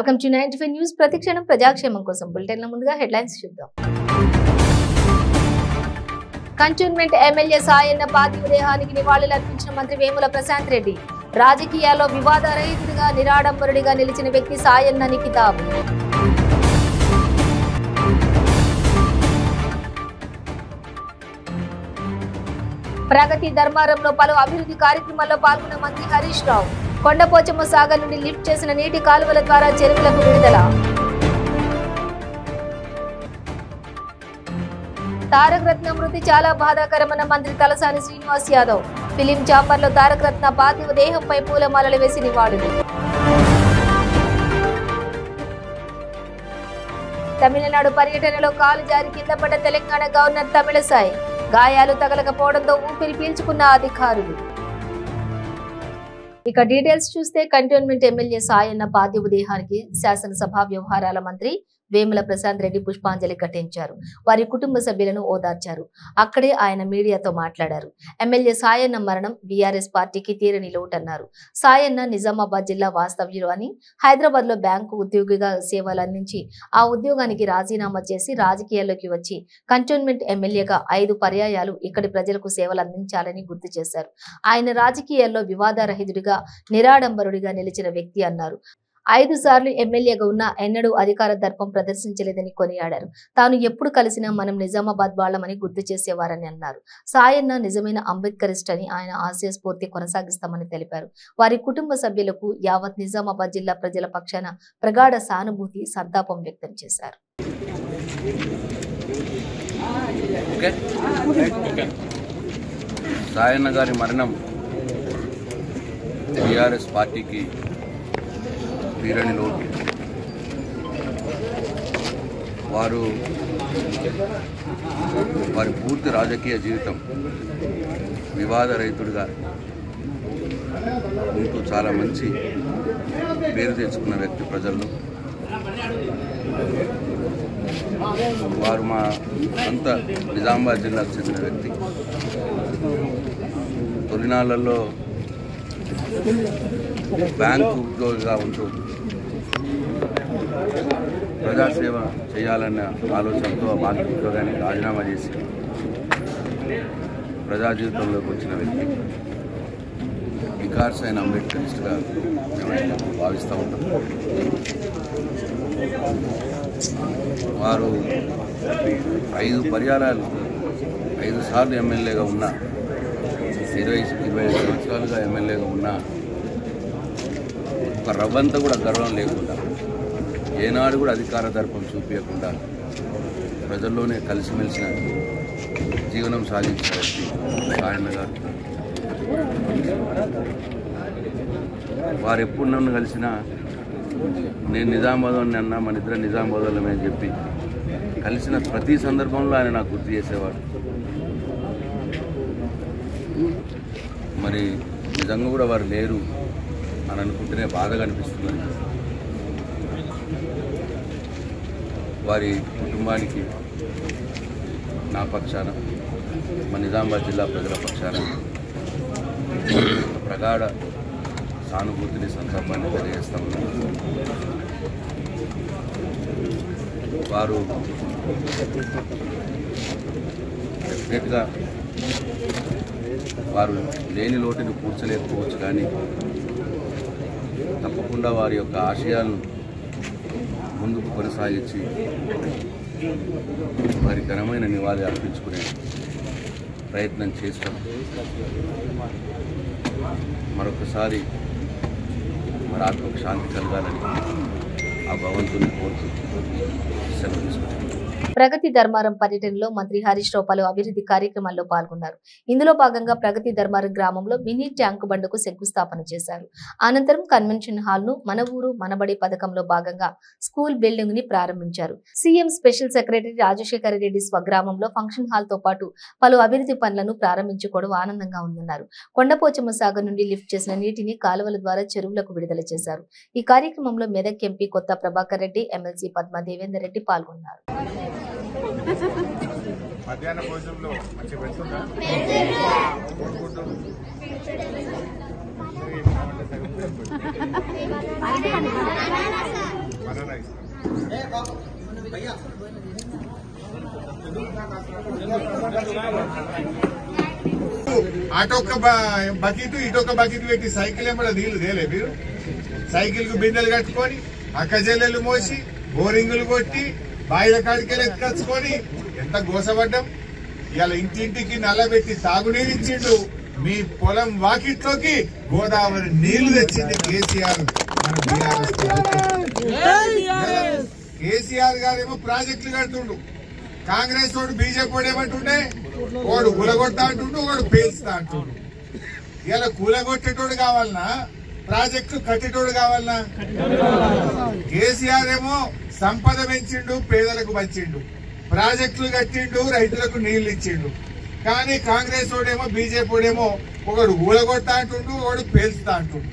Welcome to 95 news. ప్రతిక్షణం ప్రజాక్షేమం కోసం బులెటిన్ల ముందుగా హెడ్లైన్స్ చూద్దాం. కంటోన్మెంట్ ఎమ్మెల్యే సాయన్న పార్థివ దేహానికి నివాళులర్పించిన మంత్రి వేముల ప్రశాంత్ రెడ్డి. రాజకీయాల్లో వివాదరహితుడిగా నిరాడంబరుడిగా నిలిచిన వ్యక్తి సాయన్నని కితాబు. ప్రగతి ధర్మారంలో పలు అభివృద్ధి కార్యక్రమాల్లో పాల్గొన్న మంత్రి హరీష్ రావు. కొండపోచమ్మ సాగర్ నుండి లిఫ్ట్ చేసిన నీటి కాలువల ద్వారా చెరువులకు విడుదల. తారక రత్న మృతి చాలా బాధాకరమన్న మంత్రి తలసాని శ్రీనివాస్ యాదవ్. ఫిలిం చాంబర్లో తారక రత్న పార్థివ దేహంపై పూలమాలలు వేసి నివాళులు. తమిళనాడు పర్యటనలో కాలు జారి కింద పడ్డ తెలంగాణ గవర్నర్ తమిళసాయి. గాయాలు తగలకపోవడంతో ఊపిరి పీల్చుకున్న అధికారులు. ఇక డీటెయిల్స్ చూస్తే కంటోన్మెంట్ ఎమ్మెల్యే సాయన్న పార్థివ దేహానికి శాసనసభ వ్యవహారాల మంత్రి వేముల ప్రశాంత్ రెడ్డి పుష్పాంజలి ఘటించారు. వారి కుటుంబ సభ్యులను ఓదార్చారు. అక్కడే ఆయన మీడియాతో మాట్లాడారు. ఎమ్మెల్యే సాయన్న మరణం బీఆర్ఎస్ పార్టీకి తీరని లోటన్నారు. సాయన్న నిజామాబాద్ జిల్లా వాస్తవ్యులు అని, హైదరాబాద్ లో బ్యాంకు ఉద్యోగిగా సేవలు అందించి ఆ ఉద్యోగానికి రాజీనామా చేసి రాజకీయాల్లోకి వచ్చి కంటోన్మెంట్ ఎమ్మెల్యేగా 5 పర్యాయాలు ఇక్కడి ప్రజలకు సేవలు అందించాలని గుర్తు చేశారు. ఆయన రాజకీయాల్లో వివాదరహితుడిగా నిరాడంబరుడిగా నిలిచిన వ్యక్తి అన్నారు. 5 సార్లు ఎమ్మెల్యేగా ఉన్న ఎన్నడూ అధికార దర్పం ప్రదర్శించలేదని కొనియాడారు. తాను ఎప్పుడు కలిసినా మనం నిజామాబాద్ వాళ్లమని గుర్తు చేసేవారని అన్నారు. సాయన్న నిజమైన అంబేద్కరిస్ట్ అని, ఆయన ఆశయ స్ఫూర్తి కొనసాగిస్తామని తెలిపారు. వారి కుటుంబ సభ్యులకు యావత్ నిజామాబాద్ జిల్లా ప్రజల పక్షాన ప్రగాఢ సానుభూతి, సంతాపం వ్యక్తం చేశారు. సాయన్న గారి మరణం టీఆర్ఎస్ పార్టీకి తీరని లోటు. వారి పూర్తి రాజకీయ జీవితం వివాదరహితుడిగా ఉంటూ చాలా మంచి పేరు తెచ్చుకున్న వ్యక్తి ప్రజల్లో. వారు మా సొంత నిజామాబాద్ జిల్లాకు చెందిన వ్యక్తి. తొలినాళ్లలో బ్యాంకు ఉద్యోగిగా ఉంటూ ప్రజాసేవ చేయాలన్న ఆలోచనతో ఆ బ్యాంకు ఉద్యోగానికి రాజీనామా చేసి ప్రజా జీవితంలోకి వచ్చిన వ్యక్తి. వికాస్ అయిన అంబేద్కరిస్ట్గా మేము భావిస్తూ ఉంటాం. వారు 5 పర్యాయాలు 5 సార్లు ఎమ్మెల్యేగా ఉన్న 25 సంవత్సరాలుగా ఎమ్మెల్యేగా ఉన్న ఒక రవ్వంతా కూడా గర్వం లేకుండా, ఏనాడు కూడా అధికార దర్పం చూపించకుండా ప్రజల్లోనే కలిసిమెలిసిన జీవనం సాగించిన వ్యక్తి సాయన్న గారు. వారు ఎప్పుడు నన్ను కలిసినా నేను నిజామాబాద్ని అన్నా, మన ఇద్దరు నిజామాబాద్లమే అని చెప్పి కలిసిన ప్రతి సందర్భంలో ఆయన నాకు గుర్తు చేసేవాడు. మరి నిజంగా కూడా వారు లేరు అని అనుకుంటేనే బాధగా అనిపిస్తుంది. వారి కుటుంబానికి నా పక్షాన, మా నిజామాబాద్ జిల్లా ప్రజల పక్షాన ప్రగాఢ సానుభూతిని, సంతాపాన్ని తెలియజేస్తా ఉన్నాను. వారు డెఫినెట్గా వారు లేని లోటుని పూడ్చలేకపోవచ్చు, కానీ తప్పకుండా వారి యొక్క ఆశయాలను ముందుకు కొనసాగించి వారి ఘనమైన నివాళి అర్పించుకునే ప్రయత్నం చేస్తాం. మరొకసారి మరి ఆత్మకు శాంతి కలగాలని ఆ భగవంతుని కోరుతూ సెలవు తీసుకుంటాం. ప్రగతి ధర్మారం పర్యటనలో మంత్రి హరీష్ రావు పలు అభివృద్ధి కార్యక్రమాల్లో పాల్గొన్నారు. ఇందులో భాగంగా ప్రగతి ధర్మారం గ్రామంలో మినీ ట్యాంకు బండకు శంకుస్థాపన చేశారు. అనంతరం కన్వెన్షన్ హాల్ ను మన ఊరు మనబడి పథకంలో భాగంగా స్కూల్ బిల్డింగ్ ని ప్రారంభించారు. CM special secretary Rajasekhara Reddy స్వగ్రామంలో ఫంక్షన్ హాల్ తో పాటు పలు అభివృద్ధి పనులను ప్రారంభించుకోవడం ఆనందంగా ఉందన్నారు. కొండపోచమ్మ సాగర్ నుండి లిఫ్ట్ చేసిన నీటిని కాలువల ద్వారా చెరువులకు విడుదల చేశారు. ఈ కార్యక్రమంలో మెదక్ ఎంపీ కొత్త ప్రభాకర్ రెడ్డి, ఎమ్మెల్సీ పద్మా దేవేందర్ రెడ్డి పాల్గొన్నారు. మధ్యాహ్న భోజనంలో మంచి పెడుతుందా మరణ ఇస్తాం. అటొక్క బకెట్ ఇటొక్క బకెట్ పెట్టి సైకిల్ ఏమన్నా నీళ్లు తేలే మీరు? సైకిల్ కు బిందెలు కట్టుకొని అక్కజల్లెలు మోసి బోరింగులు కొట్టి బాయిల కాడికెళ్ళి ఎత్తుకొచ్చుకొని ఎంత గోసపడ్డం. ఇలా ఇంటింటికి నల్లబెట్టి తాగునీరు ఇచ్చిండు. మీ పొలం వాకిట్లోకి గోదావరి నీళ్లు తెచ్చింది కేసీఆర్. కేసీఆర్ గారేమో ప్రాజెక్టులు కడుతుండు. కాంగ్రెస్ వాడు బీజేపీ వాడు ఏమంటుండే వాడు కూలగొడతా అంటుండు, వాడు పేల్స్తా అంటుండు. ఇలా కూలగొట్టేటోడు కావాలన్నా ప్రాజెక్టు కట్టేటోడు కావాలన్నా? కేసీఆర్ ఏమో సంపద పెంచిండు, పేదలకు పంచిండు, ప్రాజెక్టులు కట్టిండు, రైతులకు నీళ్లు ఇచ్చిండు. కానీ కాంగ్రెస్ వాడేమో బీజేపీ వాడేమో ఒకడు కూలగొడతా అంటుండు, ఒకడు పేల్స్తా అంటుండు.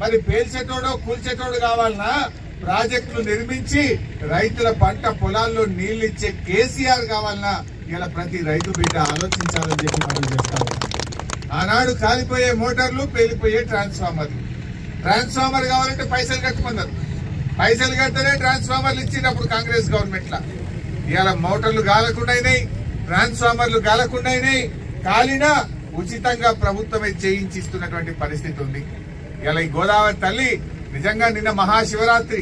మరి పేల్చేటోడో కూల్చేటోడు కావాలన్నా ప్రాజెక్టులు నిర్మించి రైతుల పంట పొలాల్లో నీళ్లు ఇచ్చే కేసీఆర్ కావాలన్నా? ఇలా ప్రతి రైతు బిడ్డ ఆలోచించాలని చెప్పి మనం చెప్తాము. ఆనాడు కాలిపోయే మోటార్లు, పేలిపోయే ట్రాన్స్ఫార్మర్లు. ట్రాన్స్ఫార్మర్ కావాలంటే పైసలు కట్టుకున్నారు. పైసలు కడితేనే ట్రాన్స్ఫార్మర్లు ఇచ్చినప్పుడు కాంగ్రెస్ గవర్నమెంట్ లా. ఇలా మోటార్లు గాలకుండా అయినాయి, ట్రాన్స్ఫార్మర్లు గాలకుండా అయినాయి. కాలినా ఉచితంగా ప్రభుత్వమే చేయించిస్తున్నటువంటి పరిస్థితి ఉంది. ఇలా ఈ గోదావరి తల్లి నిజంగా నిన్న మహాశివరాత్రి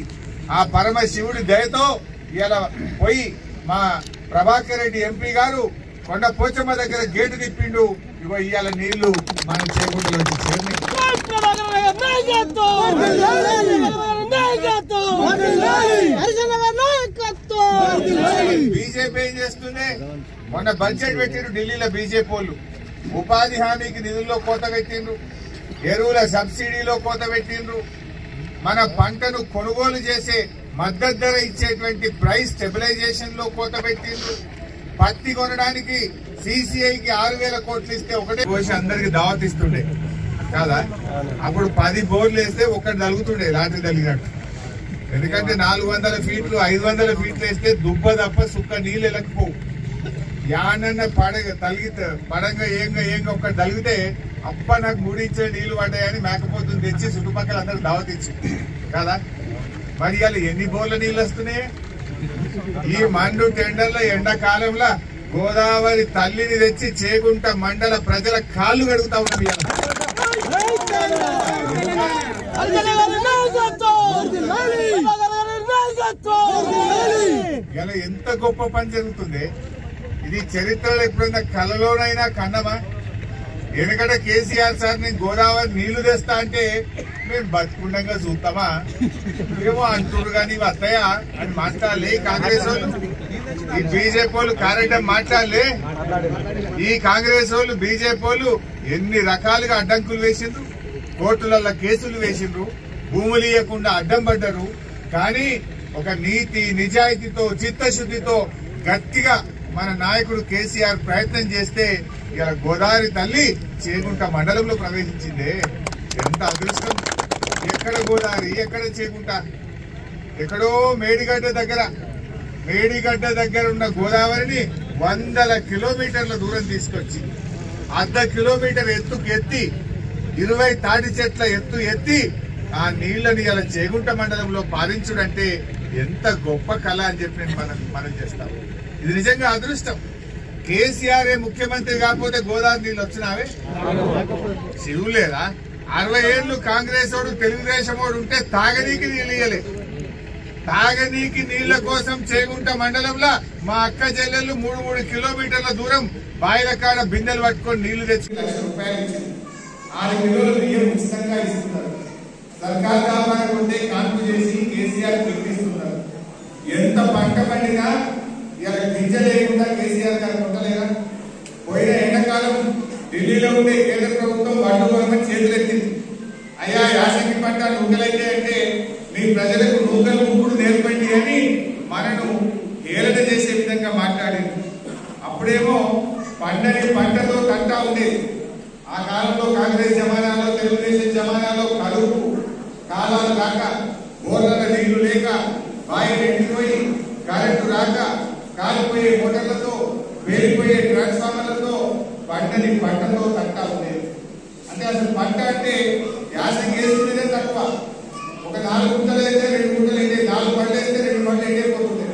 ఆ పరమశివుడి దయతో ఇలా పోయి మా ప్రభాకర్ రెడ్డి ఎంపీ గారు కొండ పోచమ్మ దగ్గర గేటు తిప్పిండు. ఇగో ఇవాళ నీళ్లు మనం చేకూడలో చేరినాయి. బీజేపీ ఏం చేస్తుంది? మొన్న బడ్జెట్ పెట్టిండ్రు ఢిల్లీలో బీజేపీ వాళ్ళు. ఉపాధి హామీకి నిధుల్లో కోత పెట్టిండ్రు, ఎరువుల సబ్సిడీలో కోత పెట్టిండ్రు, మన పంటను కొనుగోలు చేసే మద్దతు ధర ఇచ్చేటువంటి ప్రైస్ స్టెబిలైజేషన్ లో కోత పెట్టిండ్రు. పత్తి కొనడానికి సిసిఐకి 6,000 కోట్లు ఇస్తే ఒకటే పోసి అందరికి దావత్ ఇస్తుండే కాదా? అప్పుడు 10 బోర్లు వేస్తే ఒకటి తలుగుతుండే లాటరీ తలిగినట్టు. ఎందుకంటే 400 ఫీట్లు 500 ఫీట్లు వేస్తే దుబ్బ తప్ప సుక్క నీళ్ళు వెళ్ళకపోవు. యానన్న పడంగా ఏంగా ఒక్కటి తలిగితే అప్ప నాకు ముడించే నీళ్లు పడ్డాయని మేకపోతుంది తెచ్చి చుట్టుపక్కల అందరూ దావత్ ఇచ్చింది కదా? మరి ఇవాళ ఎన్ని బోర్ల నీళ్లు వస్తున్నాయి? ఈ మండు టెండర్ల ఎండాకాలంలో గోదావరి తల్లిని తెచ్చి చేగుంట మండల ప్రజల కాళ్ళు కడుగుతా ఉన్నాం. ఇలా ఎంత గొప్ప పని జరుగుతుంది. ఇది చరిత్రలో ఎప్పుడైనా కలలోనైనా కన్నమా? ఎందుకంటే కేసీఆర్ సార్ నేను గోదావరి నీళ్లు తెస్తా అంటే మేము బతుకుండగా చూస్తామా? ఏమో అంటుడు కానీ అత్తయ్య అని మాట్లాడలే కాంగ్రెస్ వాళ్ళు. ఈ బీజేపీ వాళ్ళు కారెడ్డం మాట్లాడలే. ఈ కాంగ్రెస్ వాళ్ళు బీజేపీ వాళ్ళు ఎన్ని రకాలుగా అడ్డంకులు వేసిండ్రు, కోర్టులలో కేసులు వేసిండ్రు, భూములు ఇవ్వకుండా అడ్డం పడ్డారు. కానీ ఒక నీతి నిజాయితీతో చిత్తశుద్ధితో గట్టిగా మన నాయకుడు కేసీఆర్ ప్రయత్నం చేస్తే ఇలా గోదావరి తల్లి చేగుంట మండలంలో ప్రవేశించిందే. ఎంత అదృష్టం! ఎక్కడ గోదావరి, ఎక్కడ చేగుంట? ఎక్కడో మేడిగడ్డ దగ్గర ఉన్న గోదావరిని 100 కిలోమీటర్ల దూరం తీసుకొచ్చి 1/2 కిలోమీటర్ ఎత్తి 20 తాటి చెట్ల ఎత్తి ఆ నీళ్లని ఇలా చేగుంట మండలంలో పాలించుడంటే ఎంత గొప్ప కళ అని చెప్పి మనం చేస్తాం. ఇది నిజంగా అదృష్టం. కేసీఆర్ ముఖ్యమంత్రి కాకపోతే గోదావరి నీళ్ళు వచ్చినావే? శివులు లేదా? 60 ఏళ్లు కాంగ్రెస్ వాడు తెలుగుదేశం వాడు ఉంటే తాగనీకి నీళ్ళు ఇయ్యలే. తాగనీకి నీళ్ల కోసం చేగుంట మండలంలో మా అక్క చెల్లెళ్ళు 3 కిలోమీటర్ల దూరం బాయిల కాడ బిందెలు పట్టుకొని నీళ్లు తెచ్చి ₹1,00,000 6 కిలోల బియ్యం ఉచితంగా ఇస్తున్నారు. సర్కార్ కావాలి ఉంటే కాన్పు చేసి కేసీఆర్ పిలిపిస్తున్నారు. ఎంత పంట పండినా ఇలా గింజ లేకుండా కేసీఆర్ గారు కొట్టలేరా? పోయిన ఎండాకాలం ఢిల్లీలో ఉండే కేంద్ర ప్రభుత్వం వడ్లు కొనమని చేతులెత్తింది. అయ్యా యాసంగి పంట నూకలైతే అంటే మీ ప్రజలకు నూకలు ముక్కుడు నేర్పండి అని మనను హేళన చేసే విధంగా మాట్లాడింది. అప్పుడేమో పంటని పంటతో తంటా ఉండేది. ఆ కాలంలో కాంగ్రెస్ జమానాలో తెలుగుదేశం జమానాలో కరువు కాలాలు రాక బోర్ల నీళ్లు లేక బాయిలు ఎండిపోయి కరెంటు రాక కాలిపోయే మోటార్లతో పేలిపోయే ట్రాన్స్ఫార్మర్లతో పంటతో తంటా ఉండేది. అంటే అసలు పంట అంటే యాసంగి వేసుకునేదే తక్కువ. ఒక 4 గుంటలు అయితే 2 గుంటలు అయితే 4 పంటలు నోట్ ఎండిపోతుంది.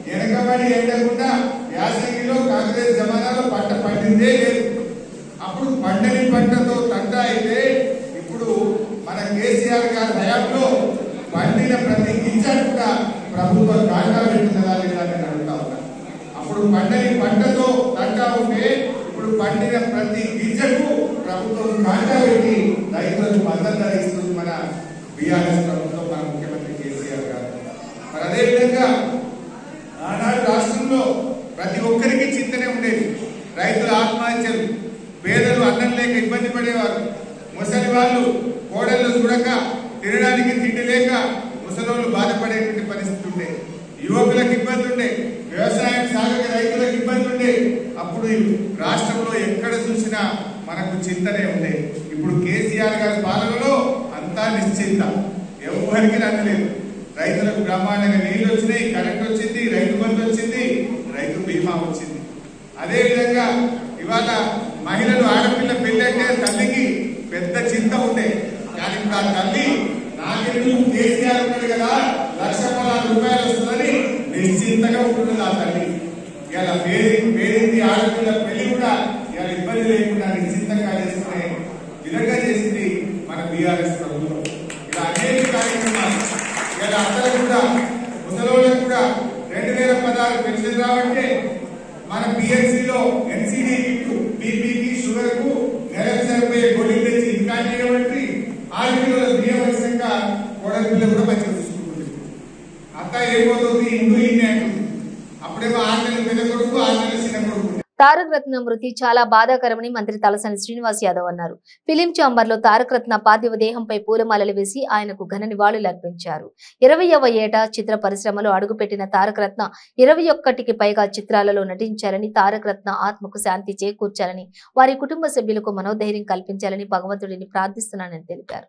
వెనకబడి ఎండకుండా యాసంగిలో కాంగ్రెస్ జమానాలో పంట పండిందే లేదు. అప్పుడు పండని పంటతో తంట అయితే ఇప్పుడు మన కేసీఆర్ గారి హయాంలో పండిన ప్రతి గింజ కూడా ప్రభుత్వం కాంటా పెట్టున్నదా లేదా అని అడుగుతా ఉన్నా. అప్పుడు పండని పంటతో తంట ఉంటే ఇప్పుడు పండిన ప్రతి గింజకు ప్రభుత్వం కాంటా పెట్టి రైతులకు మద్దతు ధర ఇస్తుంది మన బీఆర్ఎస్ ప్రభుత్వం, మన ముఖ్యమంత్రి కేసీఆర్ గారు. మరి అదేవిధంగా ఆనాడు రాష్ట్రంలో ప్రతి ఒక్కరికి చింతనే ఉండేది. రైతుల ఆత్మహత్యలు, పేదలు అన్నం లేక ఇబ్బంది పడేవారు, ముసలి వాళ్ళు కోడళ్ళు చూడక తినడానికి తిండి లేక ముసలోళ్ళు బాధపడేటువంటి పరిస్థితి ఉండే, యువకులకు ఇబ్బంది ఉండే, వ్యవసాయం సాగక రైతులకు ఇబ్బంది ఉండే. అప్పుడు రాష్ట్రంలో ఎక్కడ చూసినా మనకు చింతనే ఉండే. ఇప్పుడు కేసీఆర్ గారి పాలనలో అంతా నిశ్చింత, ఎవరికి రంగలేదు. రైతులకు బ్రహ్మాండంగా నీళ్లు వచ్చినాయి, కరెంట్ వచ్చింది, రైతు బంధు వచ్చింది, రైతు బీమా వచ్చింది. అదేవిధంగా ఇవాళ మహిళలు ఆడపిల్ల పెళ్లి అంటే తల్లికి పెద్ద చింత ఉండే, కానీ ఇప్పుడు ఆ తల్లి నాకెందుకు కేసీఆర్ ఉన్నాడు కదా ₹1,10,000 వస్తుందని నిశ్చింతగా ఉంటున్నది ఆ తల్లి. ఇలా పేరింది ఆడపిల్ల పెళ్లి కూడా ఇలా ఇబ్బంది లేకుండా నిశ్చింతంగా చేసుకునే విధంగా చేసింది మన బీఆర్ఎస్ ప్రభుత్వం. ఇలా అనేక కార్యక్రమాలు ఇలా అందరూ కూడా ముసలోళ్ళకు కూడా 2016 పెన్షన్ రావంటే మన పిఎస్సిలో ఎన్సీడీ కిట్టు, బీపీకి, షుగర్ కు నెలకు సరిపోయే గొడ్లు తెచ్చి ఇంకా చేయబట్టి 6 కిలోల బియ్యం వచ్చినాక కోడలి పిల్ల కూడా మంచిగా చూసుకుంటుంది. అత్త ఏమవుతుంది, ఇందు ఇన్ని అంటుంది. అప్పుడేమో 6 నెలలు పెద్ద కొడుకు, 6 నెలలు చిన్న కొడుకు. తారక రత్న మృతి చాలా బాధాకరమని మంత్రి తలసాని శ్రీనివాస్ యాదవ్ అన్నారు. ఫిలిం ఛాంబర్ లో తారక రత్న పార్థివ దేహంపై పూలమాలలు వేసి ఆయనకు ఘన నివాళులు అర్పించారు. 20వ ఏట చిత్ర పరిశ్రమలో అడుగుపెట్టిన తారక రత్న 21కి పైగా చిత్రాలలో నటించాలని, తారక రత్న ఆత్మకు శాంతి చేకూర్చాలని, వారి కుటుంబ సభ్యులకు మనోధైర్యం కల్పించాలని భగవంతుడిని ప్రార్థిస్తున్నానని తెలిపారు.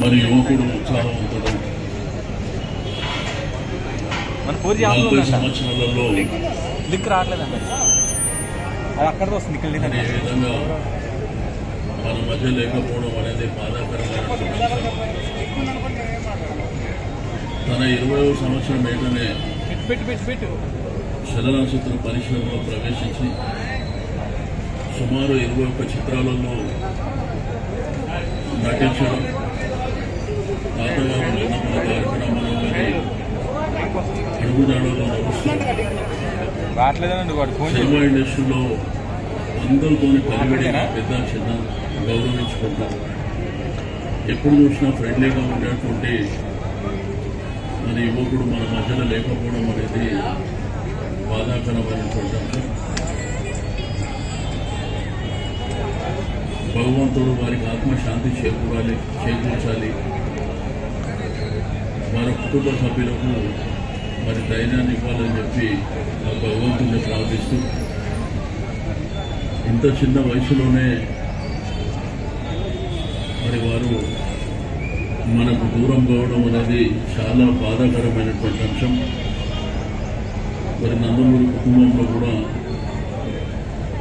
మరి యువకుడు, ఉత్సాహవంతుడు, 40 సంవత్సరాలలో ఏ విధంగా మన మధ్య లేకపోవడం అనేది బాధాకరమైన. తన 20వ సంవత్సరం ఏంటనే చలనచిత్ర పరిశ్రమలో ప్రవేశించి సుమారు 21 చిత్రాలలో నటించడం, తాతగారు నిర్ణయాల కార్యక్రమాలు కానీ అడుగుజాడలో నడుస్తూ సినిమా ఇండస్ట్రీలో అందరితో కలివిడి పెద్ద చిన్న గౌరవించుకుంటారు. ఎప్పుడు చూసినా ఫ్రెండ్లీగా ఉండేటువంటి మన యువకుడు మన మధ్యలో లేకపోవడం అనేది బాధాకరమైనటువంటి అంశం. భగవంతుడు వారికి ఆత్మశాంతి చేకూర్చాలి, వారి కుటుంబ సభ్యులకు మరి ధైర్యాన్ని ఇవ్వాలని చెప్పి ఆ భగవంతుడిని ప్రార్థిస్తూ, ఇంత చిన్న వయసులోనే మరి వారు మనకు దూరం కావడం అనేది చాలా బాధాకరమైనటువంటి అంశం. మరి నందమూరి కుటుంబంలో కూడా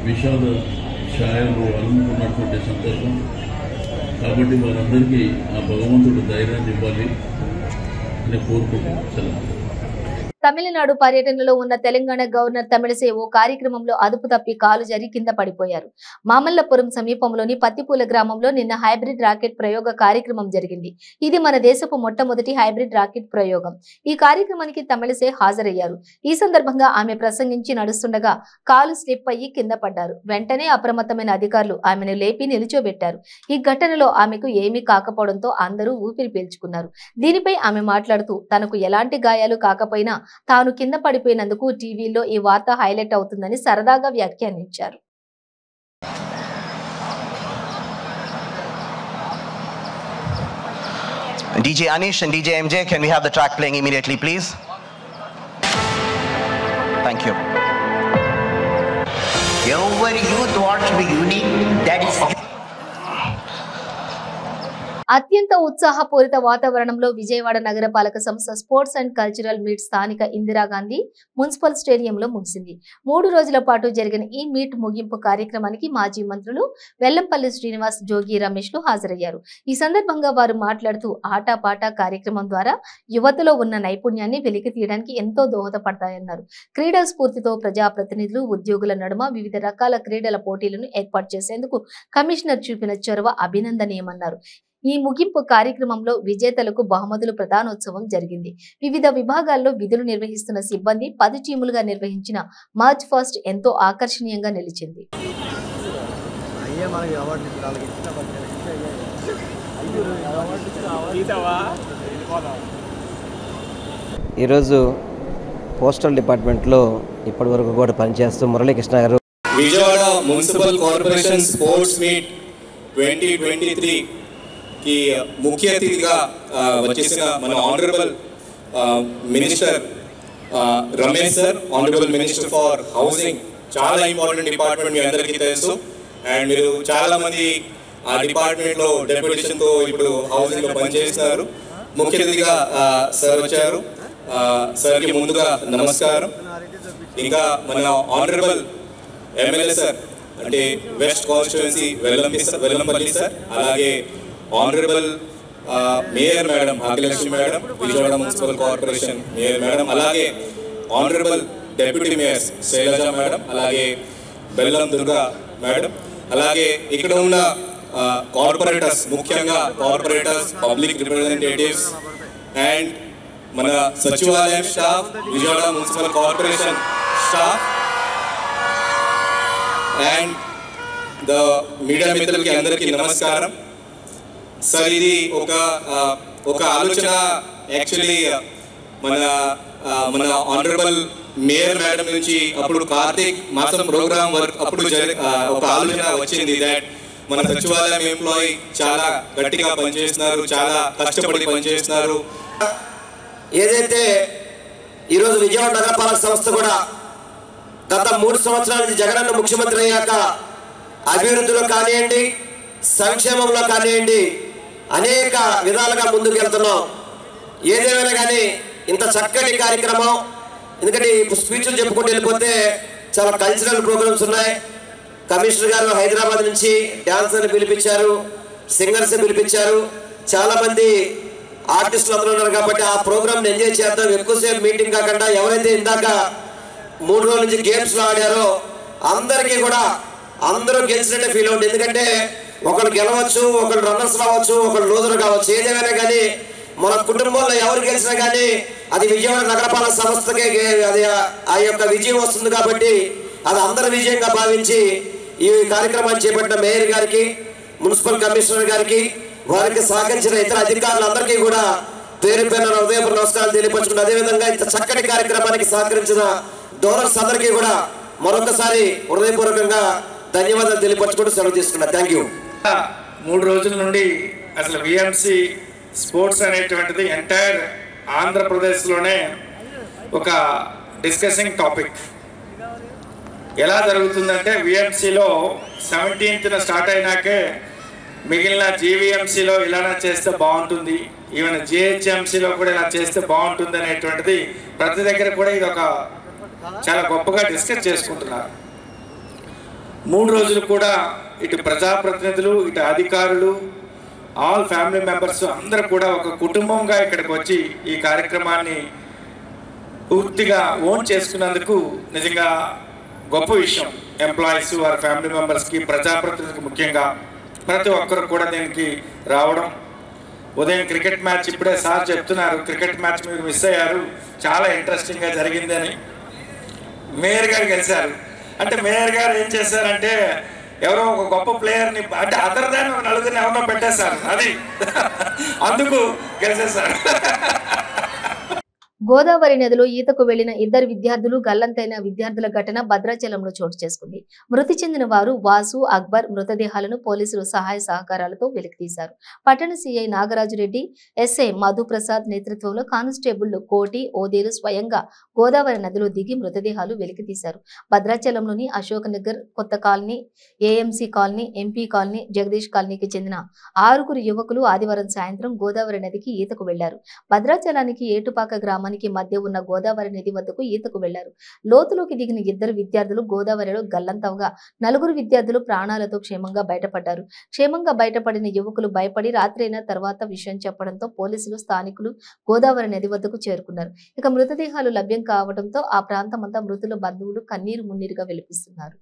విషాద ఛాయలు అలుముకున్నటువంటి సందర్భం కాబట్టి వారందరికీ ఆ భగవంతుడు ధైర్యాన్ని ఇవ్వాలి అని కోరుకుంటున్నాను. తమిళనాడు పర్యటనలో ఉన్న తెలంగాణ గవర్నర్ తమిళసై ఓ కార్యక్రమంలో అదుపు తప్పి కాలు జారి కింద పడిపోయారు. మామల్లపురం సమీపంలోని పత్తిపూల గ్రామంలో నిన్న హైబ్రిడ్ రాకెట్ ప్రయోగ కార్యక్రమం జరిగింది. ఇది మన దేశపు మొట్టమొదటి హైబ్రిడ్ రాకెట్ ప్రయోగం. ఈ కార్యక్రమానికి తమిళసై హాజరయ్యారు. ఈ సందర్భంగా ఆమె ప్రసంగించి నడుస్తుండగా కాలు స్లిప్ అయ్యి కింద పడ్డారు. వెంటనే అప్రమత్తమైన అధికారులు ఆమెను లేపి నిలుచోబెట్టారు. ఈ ఘటనలో ఆమెకు ఏమీ కాకపోవడంతో అందరూ ఊపిరి పీల్చుకున్నారు. దీనిపై ఆమె మాట్లాడుతూ తనకు ఎలాంటి గాయాలు కాకపోయినా తాను కింద పడిపోయినందుకు టీవీలో ఈ వార్త హైలైట్ అవుతుందని సరదాగా వ్యాఖ్యానించారు. DJ Anish and DJ MJ, can we have the track playing immediately, please? Thank you. Your youth wants to be unique, that is అత్యంత ఉత్సాహపూరిత వాతావరణంలో విజయవాడ నగరపాలక సంస్థ స్పోర్ట్స్ అండ్ కల్చరల్ మీట్ స్థానిక ఇందిరాగాంధీ మున్సిపల్ స్టేడియంలో ముగిసింది. 3 రోజుల పాటు జరిగిన ఈ మీట్ ముగింపు కార్యక్రమానికి మాజీ మంత్రులు వెల్లంపల్లి శ్రీనివాస్, జోగి రమేష్లు హాజరయ్యారు. ఈ సందర్భంగా వారు మాట్లాడుతూ ఆటపాట కార్యక్రమం ద్వారా యువతలో ఉన్న నైపుణ్యాన్ని వెలికి తీయడానికి ఎంతో దోహదపడతాయన్నారు. క్రీడా స్ఫూర్తితో ప్రజాప్రతినిధులు, ఉద్యోగుల నడుమ వివిధ రకాల క్రీడల పోటీలను ఏర్పాటు చేసేందుకు కమిషనర్ చూపిన చొరవ అభినందనీయమన్నారు. ఈ ముగింపు కార్యక్రమంలో విజేతలకు బహుమతులు ప్రదానోత్సవం జరిగింది. వివిధ విభాగాల్లో విధులు నిర్వహిస్తున్న సిబ్బంది 10 టీములుగా నిర్వహించిన మార్చ్ ఫస్ట్ ఎంతో ఆకర్షణీయంగా నిలిచింది. ఈరోజు పోస్టల్ డిపార్ట్మెంట్లో ఇప్పటివరకు కూడా పనిచేస్తూ మురళీకృష్ణ గారు Vijayawada municipal corporation sports meet 2023 की मुख्य अतिथिगा వచ్చేసిన మన honourable minister Ramesh sir, honourable minister for housing. చాలా ఇంపార్టెంట్ డిపార్ట్మెంట్ మీ అందరికీ తెలుసు. అండ్ మీరు చాలా మంది ఆ డిపార్ట్మెంట్లో డెప్యూటేషన్తో ఇప్పుడు హౌసింగ్లో పనిచేస్తున్నారు. ముఖ్య అతిథిగా సార్ వచ్చారు. సార్కి ముందుగా నమస్కారం. ఇంకా మన ఆనరబుల్ ఎమ్మెల్యే సార్ అంటే వెస్ట్ కాన్స్టిట్యుయెన్సీ వెల్లంపల్లి సార్, అలాగే honourable mayor madam Bhagyalakshmi madam, Vijayawada municipal corporation mayor madam, అలాగే honourable deputy mayors Sailaja madam, అలాగే బెల్లం దుర్గా మేడం, అలాగే ఇక్కడ ఉన్న కార్పొరేటర్స్, ముఖ్యంగా కార్పొరేటర్స్, పబ్లిక్ రిప్రజెంటేటివ్స్ అండ్ మన సచివాలయం staff, Vijayawada municipal corporation staff and the media మిత్రులకి అందరికీ నమస్కారం. సార్ ఇది ఒక ఆలోచన యాక్చువల్లీ మన ఆనరబుల్ మేయర్ మేడం నుంచి అప్పుడు కార్తీక్ మాసం ప్రోగ్రామ్ వర్క్ అప్పుడు ఒక ఆలోచన వచ్చింది దట్ మన సచివాలయం ఎంప్లాయీ చాలా గట్టిగా పనిచేస్తున్నారు, చాలా కష్టపడి పనిచేస్తున్నారు. ఏదైతే ఈరోజు విజయవాడ నగరపాలక సంస్థ కూడా గత 3 సంవత్సరాల నుంచి జగనన్న ముఖ్యమంత్రి అయ్యాక అభివృద్ధిలో కానివ్వండి, సంక్షేమంలో కానివ్వండి అనేక విధాలుగా ముందుకు వెళ్తున్నాం. ఏదేమైనా కానీ ఇంత చక్కటి కార్యక్రమం, ఎందుకంటే స్పీచ్లు చెప్పుకుంటూ వెళ్ళిపోతే చాలా కల్చరల్ ప్రోగ్రామ్స్ ఉన్నాయి. కమిషనర్ గారు హైదరాబాద్ నుంచి డాన్సర్ని పిలిపించారు, సింగర్స్ని పిలిపించారు, చాలామంది ఆర్టిస్టులు అందరూ ఉన్నారు. కాబట్టి ఆ ప్రోగ్రామ్ని ఎంజాయ్ చేద్దాం. ఎక్కువసేపు మీటింగ్ కాకుండా ఎవరైతే ఇందాక 3 రోజుల నుంచి గేమ్స్లో ఆడారో అందరికీ కూడా అందరూ గెలిచినట్టే ఫీల్ అవుతుంది. ఎందుకంటే ఒకరు గెలవచ్చు, ఒకరు రన్నర్స్ రావచ్చు, ఒకరు లూజర్ కావచ్చు. ఏదేమైనా కానీ మన కుటుంబంలో ఎవరు గెలిచినా కానీ అది విజయవాడ నగరపాలక సంస్థకే అది ఆ యొక్క విజయం వస్తుంది. కాబట్టి అది అందరి విజయంగా భావించి ఈ కార్యక్రమాన్ని చేపట్టిన మేయర్ గారికి, మున్సిపల్ కమిషనర్ గారికి, వారికి సహకరించిన ఇతర అధికారులందరికీ కూడా పేరు పేరున హృదయపూర్వక నమస్కారాలు తెలియపరచుకుంటూ, అదేవిధంగా ఇంత చక్కటి కార్యక్రమానికి సహకరించిన డోనర్స్ అందరికీ కూడా మరొకసారి హృదయపూర్వకంగా ధన్యవాదాలు తెలియపరచుకుంటూ సెలవు తీసుకున్నా. Thank you. 3 రోజుల నుండి అసలు విఎంసి స్పోర్ట్స్ అనేటువంటిది ఎంటైర్ ఆంధ్రప్రదేశ్లోనే ఒక డిస్కసింగ్ టాపిక్. ఎలా జరుగుతుందంటే విఎంసిలో 17th స్టార్ట్ అయినాకే మిగిలిన జీవీఎంసీలో ఇలానే చేస్తే బాగుంటుంది, ఈవెన్ జిహెచ్ఎంసీలో కూడా ఇలా చేస్తే బాగుంటుంది అనేటువంటిది ప్రతి దగ్గర కూడా ఇది ఒక చాలా గొప్పగా డిస్కస్ చేసుకుంటున్నారు. 3 రోజులు కూడా ఇటు ప్రజాప్రతినిధులు, ఇటు అధికారులు, ఆల్ ఫ్యామిలీ మెంబర్స్ అందరూ కూడా ఒక కుటుంబంగా ఇక్కడికి వచ్చి ఈ కార్యక్రమాన్ని పూర్తిగా ఓన్ చేసుకున్నందుకు నిజంగా గొప్ప విషయం. ఎంప్లాయీస్, వారి ఫ్యామిలీ మెంబర్స్కి, ప్రజాప్రతినిధులకు ముఖ్యంగా ప్రతి ఒక్కరు కూడా దీనికి రావడం. ఉదయం క్రికెట్ మ్యాచ్ ఇప్పుడే సార్ చెప్తున్నారు, క్రికెట్ మ్యాచ్ మీరు మిస్ అయ్యారు, చాలా ఇంట్రెస్టింగ్గా జరిగిందని. మేయర్ గారు గెలిచారు అంటే మేయర్ గారు ఏం చేశారంటే ఎవరో ఒక గొప్ప ప్లేయర్ని అంటే అదర్ దాన్ ఒక నలుగురిని ఎవరినో పెట్టేశారు, అది అందుకు గెలిచేశారు. గోదావరి నదిలో ఈతకు వెళ్లిన ఇద్దరు విద్యార్థులు గల్లంతైన విద్యార్థుల ఘటన భద్రాచలంలో చోటు చేసుకుంది. మృతి చెందిన వారు వాసు, అక్బర్ మృతదేహాలను పోలీసులు సహాయ సహకారాలతో వెలికితీశారు. పట్టణ సీఐ నాగరాజురెడ్డి, ఎస్ఐ మధుప్రసాద్ నేతృత్వంలో కానిస్టేబుళ్లు కోటి, ఓదేలు స్వయంగా గోదావరి నదిలో దిగి మృతదేహాలు వెలికితీశారు. భద్రాచలంలోని అశోక్ నగర్, కొత్త colony, AMC colony, MP colony, Jagadish కాలనీకి చెందిన 6 యువకులు ఆదివారం సాయంత్రం గోదావరి నదికి ఈతకు వెళ్లారు. భద్రాచలానికి ఏటుపాక గ్రామానికి మధ్య ఉన్న గోదావరి నది వద్దకు ఈతకు వెళ్లారు. లోతులోకి దిగిన ఇద్దరు విద్యార్థులు గోదావరిలో గల్లంతవగా 4 విద్యార్థులు ప్రాణాలతో క్షేమంగా బయటపడ్డారు. క్షేమంగా బయటపడిన యువకులు భయపడి రాత్రైన తర్వాత విషయం చెప్పడంతో పోలీసులు, స్థానికులు గోదావరి నది వద్దకు చేరుకున్నారు. ఇక మృతదేహాలు లభ్యం కావడంతో ఆ ప్రాంతమంతా మృతుల బంధువులు కన్నీరు మున్నీరుగా వెలిపిస్తున్నారు.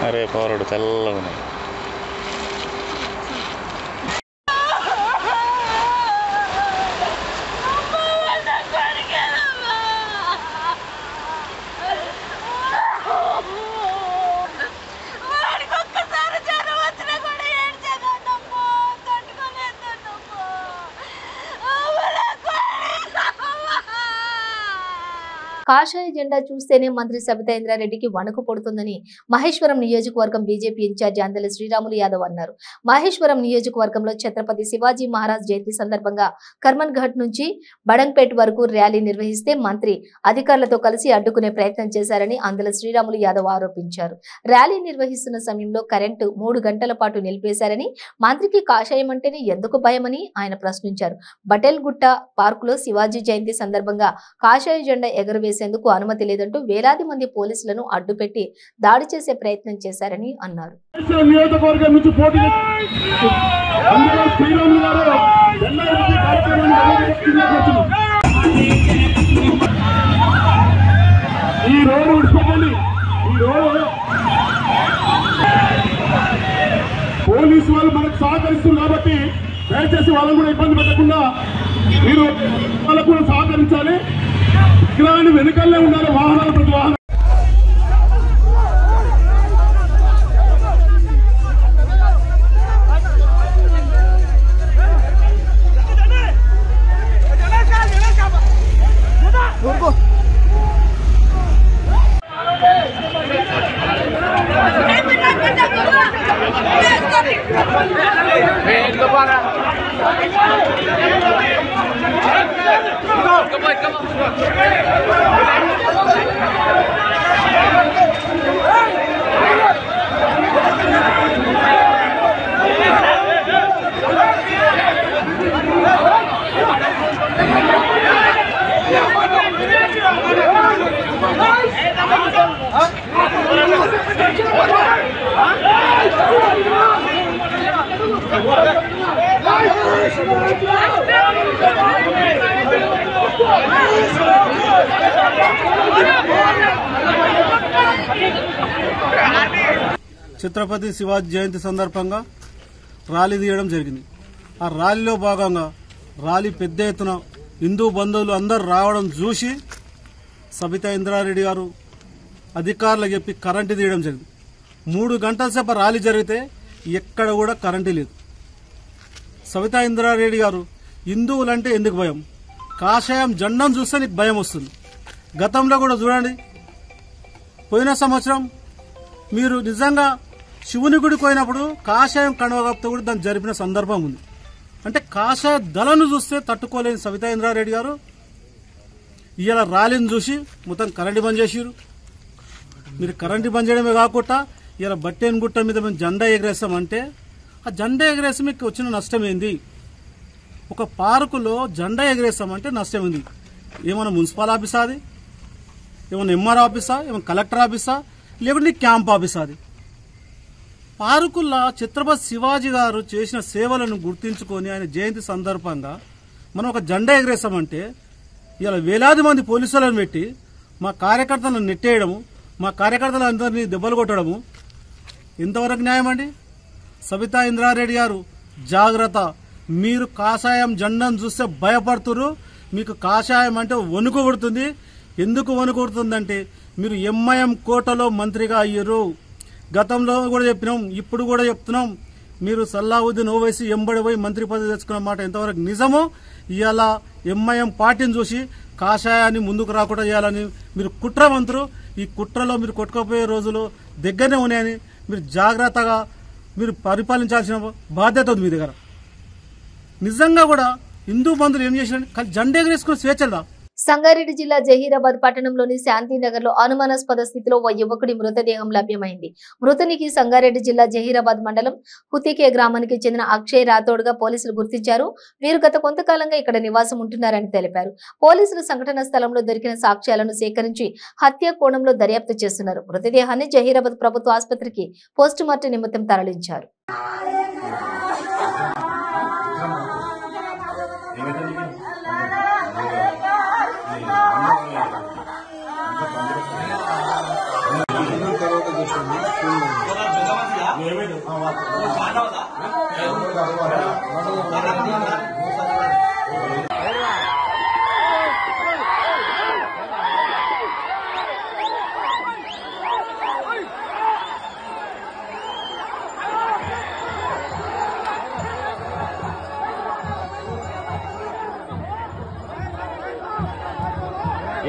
అరే పౌరుడు తెల్లగా ఉన్నాయి. కాషాయ జెండా చూస్తేనే మంత్రి సబితా ఇంద్రారెడ్డికి వణుకు పుడుతుందని మహేశ్వరం నియోజకవర్గం బీజేపీ ఇన్ఛార్జి అందెల శ్రీరాములు యాదవ్ అన్నారు. మహేశ్వరం నియోజకవర్గంలో ఛత్రపతి శివాజీ మహారాజ్ జయంతి సందర్భంగా కర్మన్ ఘాట్ నుంచి బడంగ్పేట్ వరకు ర్యాలీ నిర్వహిస్తే మంత్రి అధికారులతో కలిసి అడ్డుకునే ప్రయత్నం చేశారని అందెల శ్రీరాములు యాదవ్ ఆరోపించారు. ర్యాలీ నిర్వహిస్తున్న సమయంలో కరెంటు 3 గంటల పాటు నిలిపేశారని, మంత్రికి కాషాయం అంటేనే ఎందుకు భయమని ఆయన ప్రశ్నించారు. బటేల్ గుట్ట పార్కులో శివాజీ జయంతి సందర్భంగా కాషాయ జెండా ఎగురవేసి అనుమతి లేదంటూ వేలాది మంది పోలీసులను అడ్డుపెట్టి దాడి చేసే ప్రయత్నం చేశారని అన్నారు. పోలీసు వాళ్ళు మనకు సహకరిస్తున్నారు కాబట్టి దయచేసి వాళ్ళని కూడా ఇబ్బంది పెట్టకుండా మీరు వాళ్ళకు కూడా సహకరించాలి. విగ్రహాన్ని వెనుకల్లే ఉండాలి. వాహనాలు ప్రతి వాహనం ఛత్రపతి శివాజీ జయంతి సందర్భంగా ర్యాలీ తీయడం జరిగింది. ఆ ర్యాలీలో భాగంగా ర్యాలీ పెద్ద ఎత్తున హిందూ బంధువులు అందరూ రావడం చూసి సబితా ఇంద్రారెడ్డి గారు అధికారులకు చెప్పి కరెంటు తీయడం జరిగింది. 3 గంటల సేపు ర్యాలీ జరిగితే ఎక్కడ కూడా కరెంటు లేదు. సబితా ఇంద్రారెడ్డి గారు హిందువులంటే ఎందుకు భయం? కాషాయం జెండాను చూస్తే నీకు భయం వస్తుంది. గతంలో కూడా చూడండి, పోయిన సంవత్సరం మీరు నిజంగా శివుని గుడికి పోయినప్పుడు కాషాయం కండువతో కూడా దాన్ని జరిపిన సందర్భం ఉంది. అంటే కాషాయ దళను చూస్తే తట్టుకోలేని సబితా ఇంద్రారెడ్డి గారు ఇవాళ ర్యాలీని చూసి మొత్తం కరెంటు బంద్ చేసిరు. మీరు కరెంటు బంద్ చేయడమే కాకుండా ఇలా బట్టేన్ గుట్ట మీద మేము జెండా ఎగరేస్తామంటే ఆ జెండా ఎగరేసి మీకు వచ్చిన నష్టం ఏంది? ఒక పార్కులో జెండా ఎగరేస్తామంటే నష్టం ఉంది. ఏమైనా మున్సిపల్ ఆఫీసా, అది ఏమైనా ఎంఆర్ ఆఫీసా, ఏమైనా కలెక్టర్ ఆఫీసా, లేకుంటే క్యాంప్ ఆఫీసా? అది పార్కుల్లో ఛత్రపతి శివాజీ గారు చేసిన సేవలను గుర్తించుకొని ఆయన జయంతి సందర్భంగా మనం ఒక జెండా ఎగరేస్తామంటే ఇలా వేలాది మంది పోలీసులను పెట్టి మా కార్యకర్తలను నెట్టేయడము, మా కార్యకర్తలందరినీ దెబ్బలు కొట్టడము ఎంతవరకు న్యాయం అండి? సబితా ఇంద్రారెడ్డి గారు జాగ్రత్త. మీరు కాషాయం జెండాను చూస్తే భయపడుతున్నారు. మీకు కాషాయం అంటే వణుకు పుడుతుంది. ఎందుకు వణుకు పుడుతుందంటే మీరు ఎంఐఎం కోటలో మంత్రిగా అయ్యారు. గతంలో కూడా చెప్పినాం, ఇప్పుడు కూడా చెప్తున్నాం. మీరు సల్లావుద్దీన్ ఓవైసీ ఎంబడి పోయి మంత్రి పదవి తెచ్చుకున్న మాట ఎంతవరకు నిజమో ఇవాళ ఎంఐఎం పార్టీని చూసి కాషాయాన్ని ముందుకు రాకుండా చేయాలని మీరు కుట్రమంతురు. ఈ కుట్రలో మీరు కొట్టుకుపోయే రోజులు దగ్గరనే ఉన్నాయని మీరు జాగ్రత్తగా మీరు పరిపాలించాల్సిన బాధ్యత ఉంది మీ దగ్గర. నిజంగా కూడా హిందూ బంధువులు ఏం చేసినా కానీ జెండా ఎగరేసుకుని స్వేచ్ఛదా. సంగారెడ్డి జిల్లా జహీరాబాద్ పట్టణంలోని శాంతినగర్ లో అనుమానాస్పద స్థితిలో ఓ యువకుడి మృతదేహం లభ్యమైంది. మృతునికి సంగారెడ్డి జిల్లా జహీరాబాద్ మండలం హుతికే గ్రామానికి చెందిన అక్షయ్ రాథోడ్ గా పోలీసులు గుర్తించారు. వీరు గత కొంతకాలంగా ఇక్కడ నివాసం ఉంటున్నారని తెలిపారు. పోలీసులు సంఘటన స్థలంలో దొరికిన సాక్ష్యాలను సేకరించి హత్య కోణంలో దర్యాప్తు చేస్తున్నారు. మృతదేహాన్ని జహీరాబాద్ ప్రభుత్వ ఆసుపత్రికి పోస్టుమార్టం నిమిత్తం తరలించారు.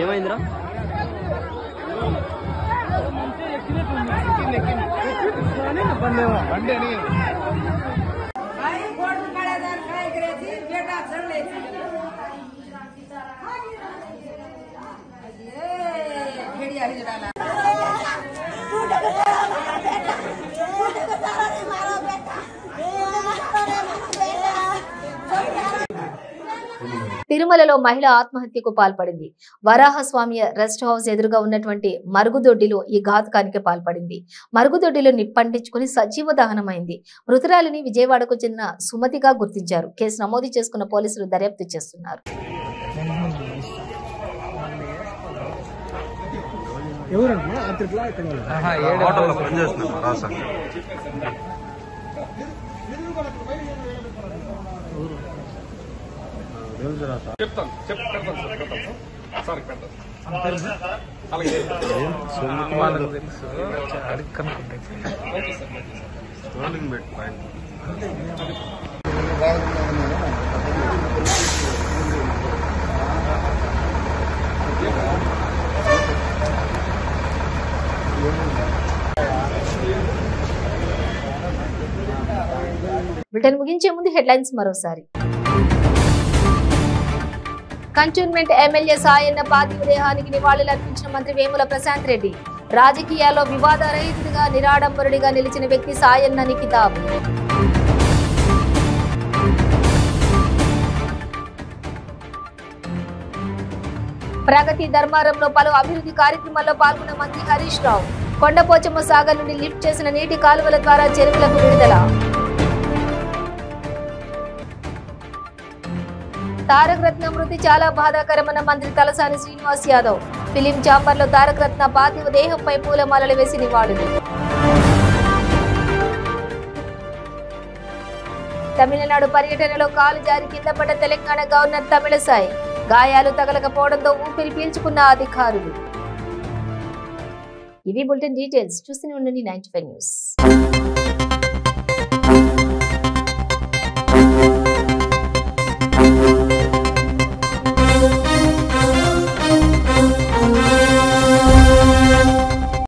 ఏమైందిరా? తిరుమలలో మహిళ ఆత్మహత్యకు పాల్పడింది. వరాహస్వామి రెస్ట్ హౌస్ ఎదురుగా ఉన్నటువంటి మరుగుదొడ్డిలో ఈ ఘాతుకానికి పాల్పడింది. మరుగుదొడ్డిలో నిప్పంటించుకుని సజీవ దహనమైంది. మృతురాలిని విజయవాడకు చెందిన సుమతిగా గుర్తించారు. కేసు నమోదు చేసుకున్న పోలీసులు దర్యాప్తు చేస్తున్నారు. బ్రిటన్ ముగించే ముందు హెడ్లైన్స్ మరోసారి. కంటోన్మెంట్ ఎమ్మెల్యే సాయన్న పార్థివ దేహానికి నివాళులర్పించిన మంత్రి వేముల ప్రశాంత్ రెడ్డి. రాజకీయాల్లో వివాదరహితుడిగా నిరాడంబరుడిగా నిలిచిన వ్యక్తి సాయన్నని కితాబు. ప్రగతి ధర్మారంలో పలు అభివృద్ధి కార్యక్రమాల్లో పాల్గొన్న మంత్రి హరీష్ రావు. కొండపోచమ్మ సాగర్ నుండి లిఫ్ట్ చేసిన నీటి కాలువల ద్వారా చెరువులకు విడుదల. తారక రత్న మృతి చాలా బాధాకరమన్న మంత్రి తలసాని శ్రీనివాస్ యాదవ్. ఫిలిం చాంబర్లో తారక రత్న పార్థివ దేహంపై పూలమాలలు వేసి నివాళులు. తమిళనాడు పర్యటనలో కాలు జారి కింద పడ్డ తెలంగాణ గవర్నర్ తమిళసాయి. గాయాలు తగలకపోవడంతో ఊపిరి పీల్చుకున్న అధికారులు. ఇవి బులెటిన్ డీటెయిల్స్. చూస్తూనే ఉండండి 95 న్యూస్.